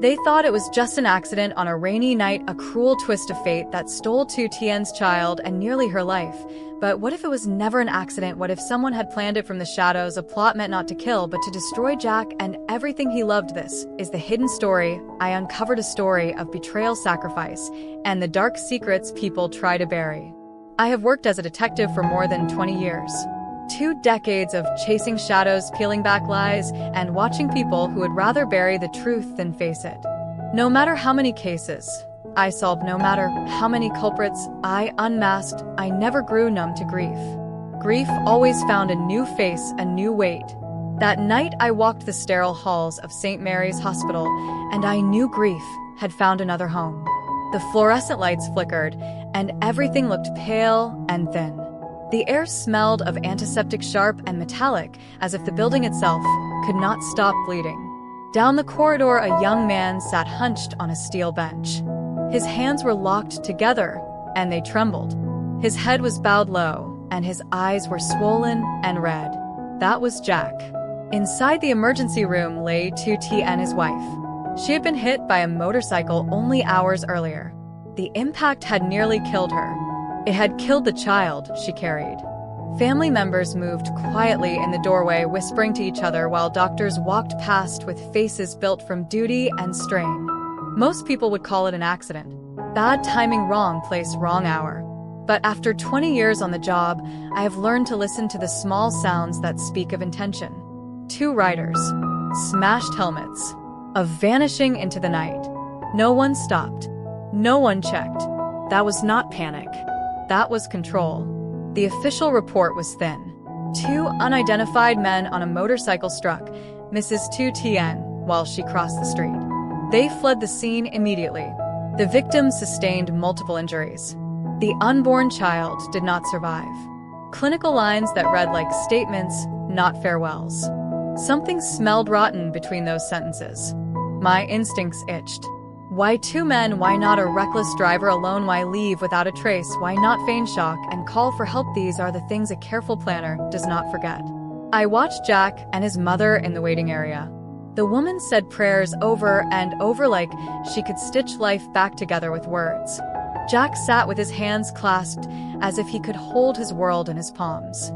They thought it was just an accident on a rainy night, a cruel twist of fate that stole Tu Tien's child and nearly her life. But what if it was never an accident? What if someone had planned it from the shadows, a plot meant not to kill, but to destroy Jack and everything he loved? This is the hidden story. I uncovered a story of betrayal, sacrifice, and the dark secrets people try to bury. I have worked as a detective for more than 20 years. 2 decades of chasing shadows, peeling back lies, and watching people who would rather bury the truth than face it. No matter how many cases I solved, no matter how many culprits I unmasked, I never grew numb to grief. Grief always found a new face, a new weight. That night I walked the sterile halls of St. Mary's Hospital, and I knew grief had found another home. The fluorescent lights flickered, and everything looked pale and thin. The air smelled of antiseptic, sharp and metallic, as if the building itself could not stop bleeding. Down the corridor, a young man sat hunched on a steel bench. His hands were locked together, and they trembled. His head was bowed low, and his eyes were swollen and red. That was Jack. Inside the emergency room lay Tu Tien, his wife. She had been hit by a motorcycle only hours earlier. The impact had nearly killed her. It had killed the child she carried. Family members moved quietly in the doorway, whispering to each other while doctors walked past with faces built from duty and strain. Most people would call it an accident. Bad timing, wrong place, wrong hour. But after 20 years on the job, I have learned to listen to the small sounds that speak of intention. 2 riders, smashed helmets, a vanishing into the night. No one stopped. No one checked. That was not panic. That was control. The official report was thin. 2 unidentified men on a motorcycle struck Mrs. Tu Tien while she crossed the street. They fled the scene immediately. The victims sustained multiple injuries. The unborn child did not survive. Clinical lines that read like statements, not farewells. Something smelled rotten between those sentences. My instincts itched. Why 2 men? Why not a reckless driver alone? Why leave without a trace? Why not feign shock and call for help? These are the things a careful planner does not forget. I watched Jack and his mother in the waiting area. The woman said prayers over and over like she could stitch life back together with words. Jack sat with his hands clasped as if he could hold his world in his palms.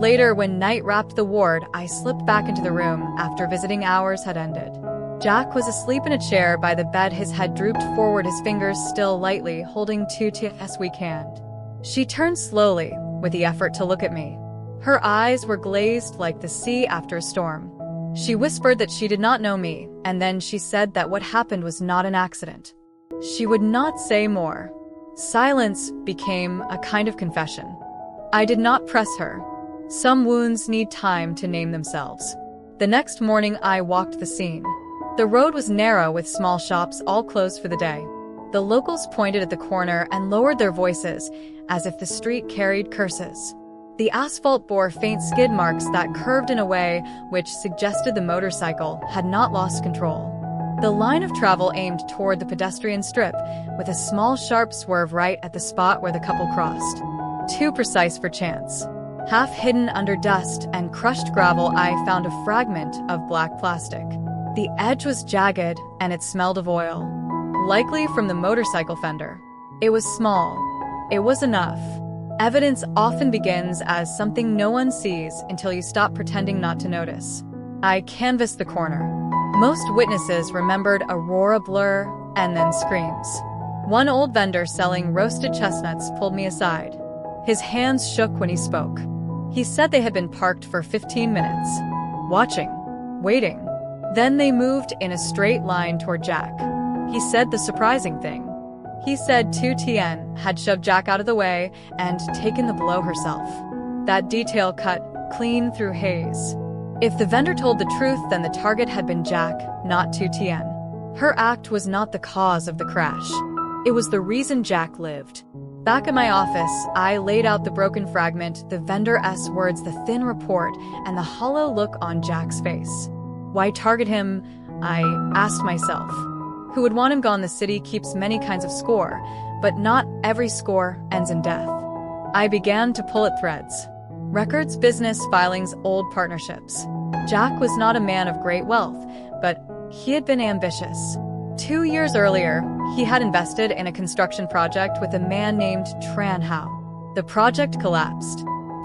Later, when night wrapped the ward, I slipped back into the room after visiting hours had ended. Jack was asleep in a chair by the bed, his head drooped forward, his fingers still lightly holding Tu Tien's weak hand. She turned slowly, with the effort to look at me. Her eyes were glazed like the sea after a storm. She whispered that she did not know me, and then she said that what happened was not an accident. She would not say more. Silence became a kind of confession. I did not press her. Some wounds need time to name themselves. The next morning, I walked the scene. The road was narrow with small shops all closed for the day. The locals pointed at the corner and lowered their voices as if the street carried curses. The asphalt bore faint skid marks that curved in a way which suggested the motorcycle had not lost control. The line of travel aimed toward the pedestrian strip, with a small sharp swerve right at the spot where the couple crossed. Too precise for chance. Half hidden under dust and crushed gravel, I found a fragment of black plastic. The edge was jagged, and it smelled of oil. Likely from the motorcycle fender. It was small. It was enough. Evidence often begins as something no one sees until you stop pretending not to notice. I canvassed the corner. Most witnesses remembered a roar, a blur, and then screams. One old vendor selling roasted chestnuts pulled me aside. His hands shook when he spoke. He said they had been parked for 15 minutes. Watching. Waiting. Then they moved in a straight line toward Jack. He said the surprising thing. He said Tu Tien had shoved Jack out of the way and taken the blow herself. That detail cut clean through haze. If the vendor told the truth, then the target had been Jack, not Tu Tien. Her act was not the cause of the crash. It was the reason Jack lived. Back in my office, I laid out the broken fragment, the vendor's words, the thin report, and the hollow look on Jack's face. Why target him? I asked myself. Who would want him gone? The city keeps many kinds of score, but not every score ends in death. I began to pull at threads. Records, business, filings, old partnerships. Jack was not a man of great wealth, but he had been ambitious. 2 years earlier, he had invested in a construction project with a man named Tran Hao. The project collapsed.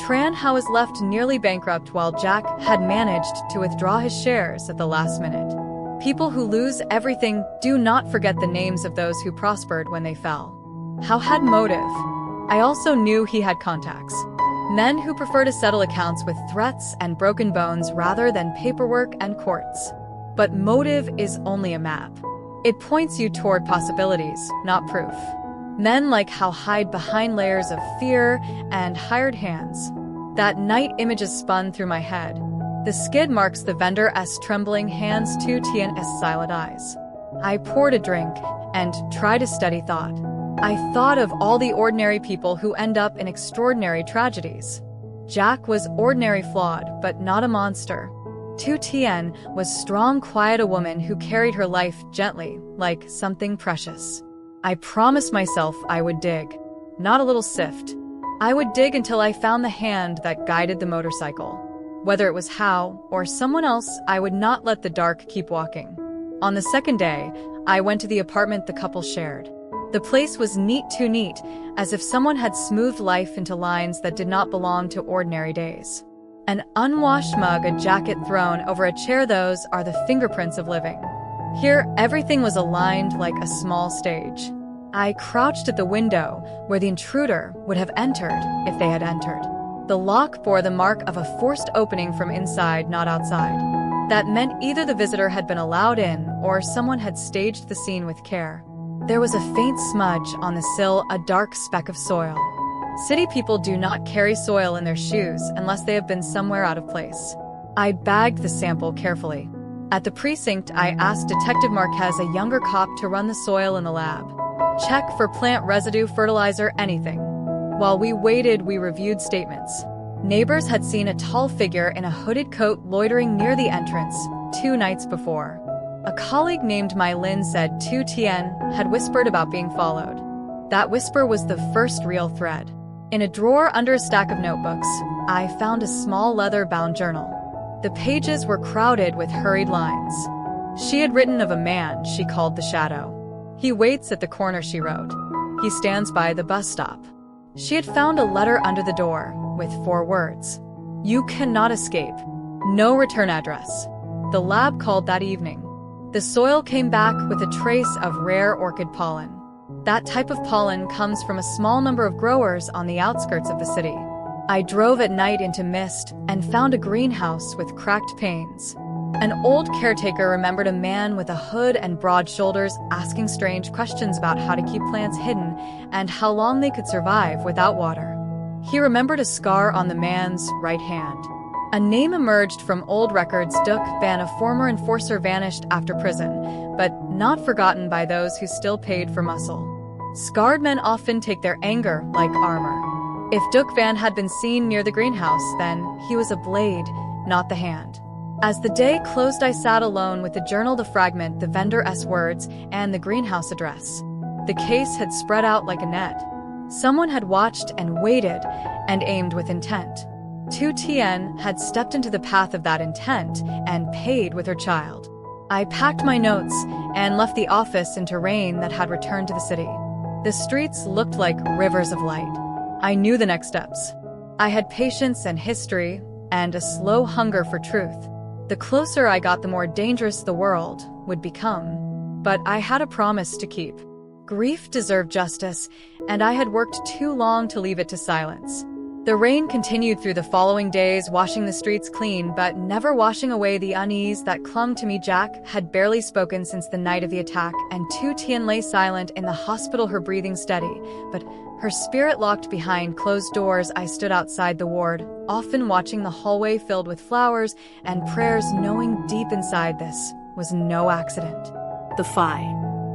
Tran Hao was left nearly bankrupt while Jack had managed to withdraw his shares at the last minute. People who lose everything do not forget the names of those who prospered when they fell. Hao had motive. I also knew he had contacts. Men who prefer to settle accounts with threats and broken bones rather than paperwork and courts. But motive is only a map. It points you toward possibilities, not proof. Men like Hao hide behind layers of fear and hired hands. That night images spun through my head. The skid marks the vendor's trembling hands, Tu Tien's silent eyes. I poured a drink and tried a steady thought. I thought of all the ordinary people who end up in extraordinary tragedies. Jack was ordinary flawed, but not a monster. Tu Tien was strong, quiet, a woman who carried her life gently, like something precious. I promised myself I would dig. Not a little sift. I would dig until I found the hand that guided the motorcycle. Whether it was Hao or someone else, I would not let the dark keep walking. On the second day, I went to the apartment the couple shared. The place was neat, too neat, as if someone had smoothed life into lines that did not belong to ordinary days. An unwashed mug, a jacket thrown over a chair, those are the fingerprints of living. Here, everything was aligned like a small stage. I crouched at the window where the intruder would have entered if they had entered. The lock bore the mark of a forced opening from inside, not outside. That meant either the visitor had been allowed in or someone had staged the scene with care. There was a faint smudge on the sill, a dark speck of soil. City people do not carry soil in their shoes unless they have been somewhere out of place. I bagged the sample carefully. At the precinct, I asked Detective Marquez, a younger cop, to run the soil in the lab. Check for plant residue, fertilizer, anything. While we waited, we reviewed statements. Neighbors had seen a tall figure in a hooded coat loitering near the entrance 2 nights before. A colleague named Mai Lin said Tu Tien had whispered about being followed. That whisper was the first real thread. In a drawer under a stack of notebooks, I found a small leather-bound journal. The pages were crowded with hurried lines. She had written of a man she called the Shadow. He waits at the corner, she wrote. He stands by the bus stop. She had found a letter under the door with 4 words. You cannot escape. No return address. The lab called that evening. The soil came back with a trace of rare orchid pollen. That type of pollen comes from a small number of growers on the outskirts of the city. I drove at night into mist and found a greenhouse with cracked panes. An old caretaker remembered a man with a hood and broad shoulders asking strange questions about how to keep plants hidden and how long they could survive without water. He remembered a scar on the man's right hand. A name emerged from old records. Duc Van, a former enforcer, vanished after prison, but not forgotten by those who still paid for muscle. Scarred men often take their anger like armor. If Duc Van had been seen near the greenhouse, then he was a blade, not the hand. As the day closed, I sat alone with the journal, the fragment, the vendor's words, and the greenhouse address. The case had spread out like a net. Someone had watched and waited and aimed with intent. Tu Tien had stepped into the path of that intent and paid with her child. I packed my notes and left the office into rain that had returned to the city. The streets looked like rivers of light. I knew the next steps. I had patience and history and a slow hunger for truth. The closer I got, the more dangerous the world would become. But I had a promise to keep. Grief deserved justice, and I had worked too long to leave it to silence. The rain continued through the following days, washing the streets clean, but never washing away the unease that clung to me. Jack had barely spoken since the night of the attack, and Tu Tien lay silent in the hospital, her breathing steady, but her spirit locked behind closed doors. I stood outside the ward, often watching the hallway filled with flowers and prayers, knowing deep inside this was no accident. The Phi.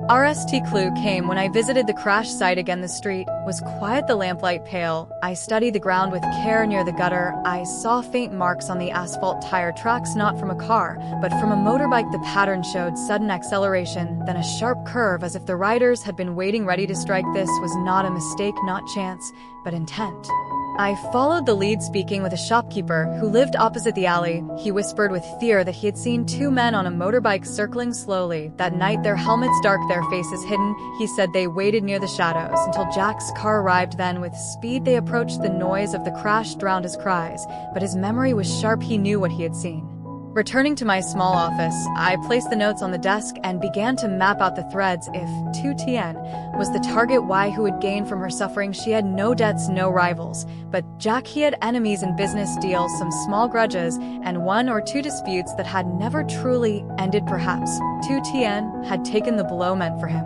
RST clue came when I visited the crash site again. The street was quiet, the lamplight pale. I studied the ground with care near the gutter. I saw faint marks on the asphalt, tire tracks, not from a car, but from a motorbike. The pattern showed sudden acceleration, then a sharp curve, as if the riders had been waiting ready to strike. This was not a mistake, not chance, but intent. I followed the lead, speaking with a shopkeeper who lived opposite the alley. He whispered with fear that he had seen two men on a motorbike circling slowly. That night, their helmets dark, their faces hidden. He said they waited near the shadows until Jack's car arrived. Then, with speed, they approached. The noise of the crash drowned his cries, but his memory was sharp. He knew what he had seen. Returning to my small office, I placed the notes on the desk and began to map out the threads. If Tu Tien was the target, why, who would gain from her suffering? She had no debts, no rivals. But Jack, he had enemies in business deals, some small grudges, and one or two disputes that had never truly ended. Perhaps Tu Tien had taken the blow meant for him.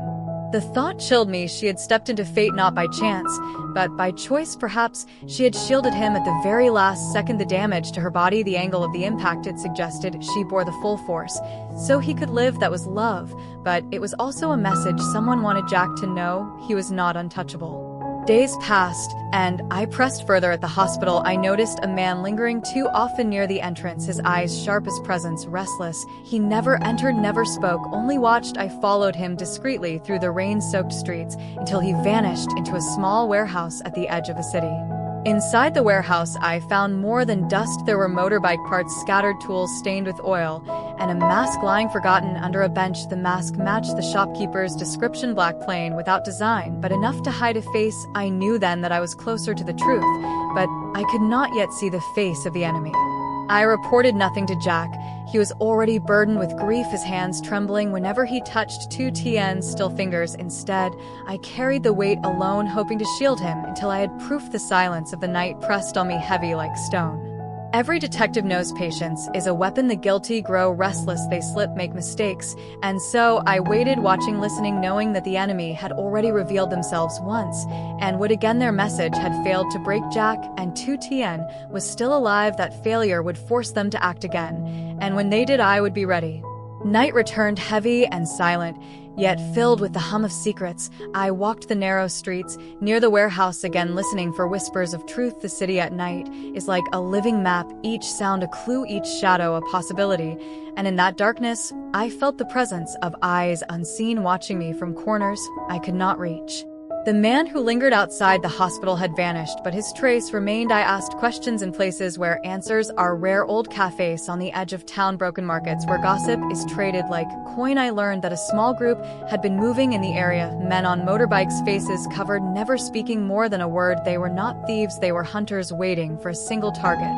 The thought chilled me. She had stepped into fate not by chance, but by choice. Perhaps she had shielded him at the very last second. The damage to her body, the angle of the impact, it suggested she bore the full force, so he could live. That was love, but it was also a message. Someone wanted Jack to know he was not untouchable. Days passed, and I pressed further. At the hospital, I noticed a man lingering too often near the entrance, his eyes sharp as presence, restless. He never entered, never spoke, only watched. I followed him discreetly through the rain-soaked streets until he vanished into a small warehouse at the edge of a city. Inside the warehouse, I found more than dust. There were motorbike parts, scattered tools stained with oil, and a mask lying forgotten under a bench. The mask matched the shopkeeper's description, black, plain, without design, but enough to hide a face. I knew then that I was closer to the truth, but I could not yet see the face of the enemy. I reported nothing to Jack. He was already burdened with grief, his hands trembling whenever he touched Tu Tien's still fingers. Instead, I carried the weight alone, hoping to shield him until I had proof. The silence of the night pressed on me heavy like stone. Every detective knows patience is a weapon. The guilty grow restless, they slip, make mistakes, and so I waited, watching, listening, knowing that the enemy had already revealed themselves once, and would again. Their message had failed to break Jack, and Tu Tien was still alive. That failure would force them to act again, and when they did, I would be ready. Night returned, heavy and silent, yet filled with the hum of secrets. I walked the narrow streets near the warehouse again, listening for whispers of truth. The city at night is like a living map, each sound a clue, each shadow a possibility. And in that darkness, I felt the presence of eyes unseen watching me from corners I could not reach. The man who lingered outside the hospital had vanished, but his trace remained. I asked questions in places where answers are rare. Old cafes on the edge of town, broken markets where gossip is traded like coin. I learned that a small group had been moving in the area, men on motorbikes, faces covered, never speaking more than a word. They were not thieves, they were hunters waiting for a single target.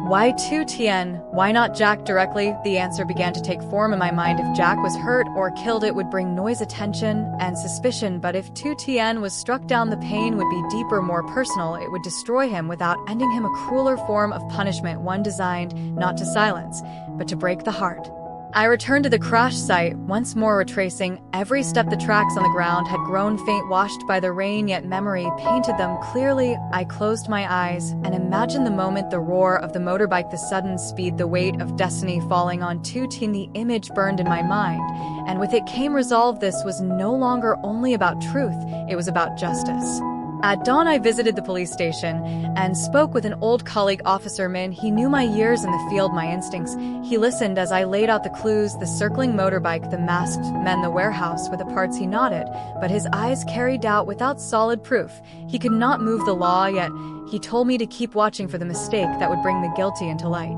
Why Tu Tien? Why not Jack directly? The answer began to take form in my mind. If Jack was hurt or killed, it would bring noise, attention, and suspicion. But if Tu Tien was struck down, the pain would be deeper, more personal. It would destroy him without ending him, a crueler form of punishment, one designed not to silence, but to break the heart. I returned to the crash site, once more retracing every step. The tracks on the ground had grown faint, washed by the rain, yet memory painted them clearly. I closed my eyes and imagined the moment, the roar of the motorbike, the sudden speed, the weight of destiny falling on Tu Tien. The image burned in my mind, and with it came resolve. This was no longer only about truth, it was about justice. At dawn, I visited the police station and spoke with an old colleague, Officer Min. He knew my years in the field, my instincts. He listened as I laid out the clues, the circling motorbike, the masked men, the warehouse with the parts. He nodded, but his eyes carried doubt. Without solid proof, he could not move the law, yet he told me to keep watching for the mistake that would bring the guilty into light.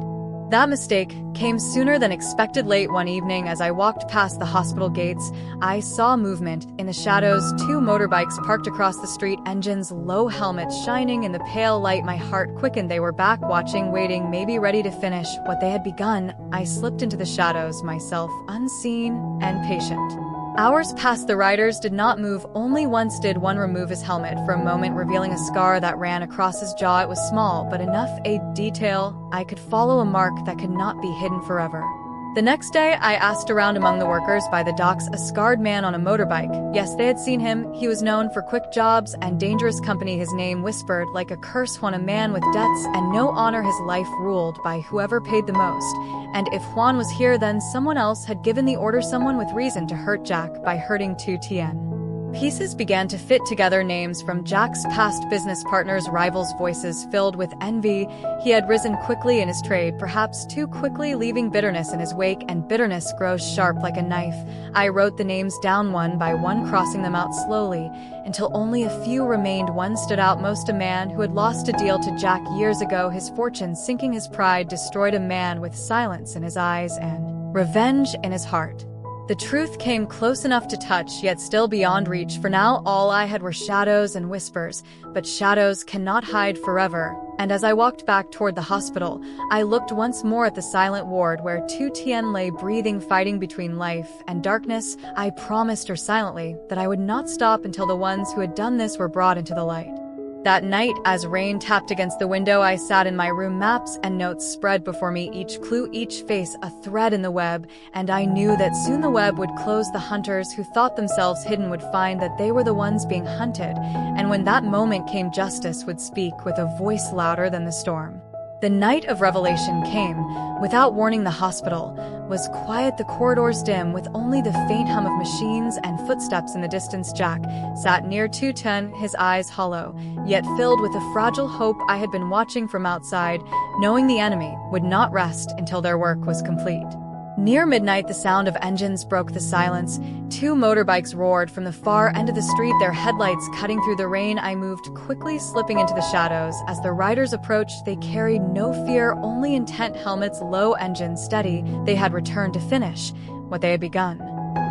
That mistake came sooner than expected. Late one evening, as I walked past the hospital gates, I saw movement in the shadows. Two motorbikes parked across the street, engines low, helmets shining in the pale light. My heart quickened. They were back, watching, waiting, maybe ready to finish what they had begun. I slipped into the shadows, myself unseen and patient. Hours passed. The riders did not move. Only once did one remove his helmet for a moment, revealing a scar that ran across his jaw. It was small, but enough a detail I could follow, a mark that could not be hidden forever. The next day, I asked around among the workers by the docks. A scarred man on a motorbike. Yes, they had seen him. He was known for quick jobs and dangerous company. His name whispered like a curse. Juan, a man with debts and no honor, his life ruled by whoever paid the most. And if Juan was here, then someone else had given the order, someone with reason to hurt Jack by hurting Tu Tien. Pieces began to fit together, names from Jack's past business partners, rivals, voices filled with envy. He had risen quickly in his trade, perhaps too quickly, leaving bitterness in his wake, and bitterness grows sharp like a knife. I wrote the names down one by one, crossing them out slowly, until only a few remained. One stood out most: a man who had lost a deal to Jack years ago, his fortune sinking his pride, destroyed, a man with silence in his eyes and revenge in his heart. The truth came close enough to touch, yet still beyond reach. For now, all I had were shadows and whispers, but shadows cannot hide forever. And as I walked back toward the hospital, I looked once more at the silent ward where Tu Tien lay, breathing, fighting between life and darkness. I promised her silently that I would not stop until the ones who had done this were brought into the light. That night, as rain tapped against the window, I sat in my room, maps and notes spread before me, each clue, each face a thread in the web, and I knew that soon the web would close. The hunters who thought themselves hidden would find that they were the ones being hunted, and when that moment came, justice would speak with a voice louder than the storm. The night of revelation came. Without warning, the hospital was quiet, the corridors dim, with only the faint hum of machines and footsteps in the distance. Jack sat near Tu Tien, his eyes hollow, yet filled with a fragile hope. I had been watching from outside, knowing the enemy would not rest until their work was complete. Near midnight, the sound of engines broke the silence. Two motorbikes roared from the far end of the street, their headlights cutting through the rain. I moved quickly, slipping into the shadows. As the riders approached, they carried no fear, only intent, helmets low, engines steady. They had returned to finish what they had begun.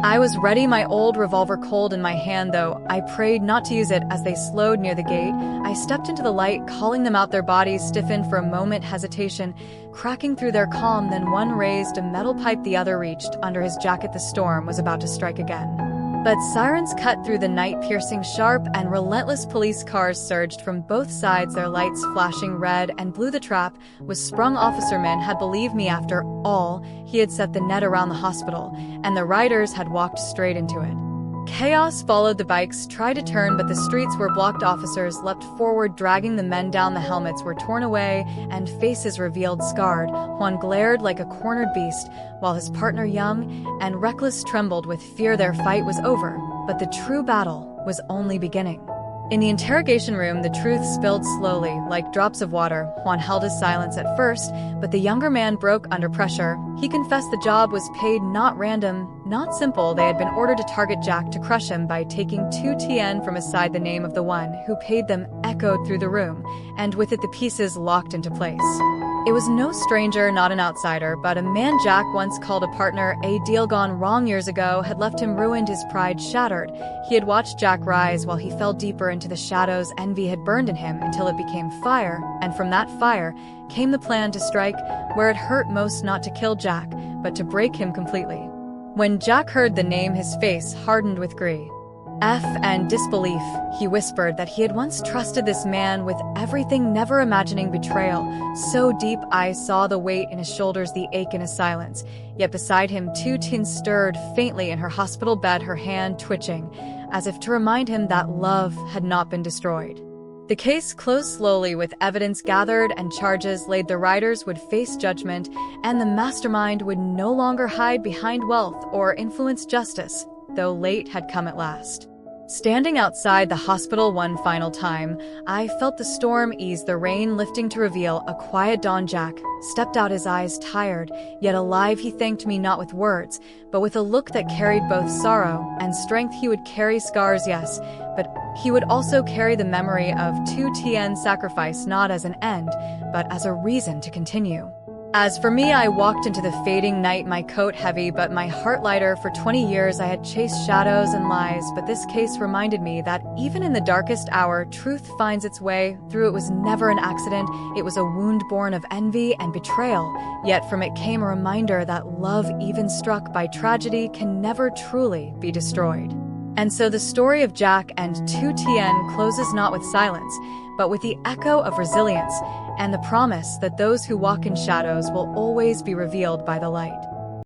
I was ready, my old revolver cold in my hand, though I prayed not to use it. As they slowed near the gate, I stepped into the light, calling them out. Their bodies stiffened for a moment, hesitation cracking through their calm. Then one raised a metal pipe, the other reached under his jacket. The storm was about to strike again. But sirens cut through the night, piercing sharp and relentless. Police cars surged from both sides, their lights flashing red and blue. The trap was sprung. Officermen had believed me. After all, he had set the net around the hospital, and the riders had walked straight into it. Chaos followed. The bikes tried to turn, but the streets were blocked. Officers leapt forward, dragging the men down. The helmets were torn away, and faces revealed, scarred. One glared like a cornered beast, while his partner, young and reckless, trembled with fear. Their fight was over, but the true battle was only beginning. In the interrogation room, the truth spilled slowly, like drops of water. Juan held his silence at first, but the younger man broke under pressure. He confessed the job was paid, not random, not simple. They had been ordered to target Jack, to crush him by taking Tu Tien from his side. The name of the one who paid them echoed through the room, and with it the pieces locked into place. It was no stranger, not an outsider, but a man Jack once called a partner. A deal gone wrong years ago had left him ruined, his pride shattered. He had watched Jack rise while he fell deeper into the shadows. Envy had burned in him until it became fire, and from that fire came the plan to strike where it hurt most, not to kill Jack, but to break him completely. When Jack heard the name, his face hardened with grief and disbelief. He whispered that he had once trusted this man with everything, never imagining betrayal so deep. I saw the weight in his shoulders, the ache in his silence. Yet beside him, Tu Tien stirred faintly in her hospital bed, her hand twitching, as if to remind him that love had not been destroyed. The case closed slowly, with evidence gathered and charges laid. The riders would face judgment, and the mastermind would no longer hide behind wealth or influence. Justice, though late, had come at last. Standing outside the hospital one final time, I felt the storm ease, the rain lifting to reveal a quiet dawn. Jack stepped out, his eyes tired, yet alive. He thanked me not with words, but with a look that carried both sorrow and strength. He would carry scars, yes, but he would also carry the memory of Tu Tien's sacrifice, not as an end, but as a reason to continue. As for me, I walked into the fading night, my coat heavy but my heart lighter. For 20 years I had chased shadows and lies, but this case reminded me that even in the darkest hour, truth finds its way through. It was never an accident, it was a wound born of envy and betrayal. Yet from it came a reminder that love, even struck by tragedy, can never truly be destroyed. And so the story of Jack and Tu Tien closes not with silence, but with the echo of resilience and the promise that those who walk in shadows will always be revealed by the light.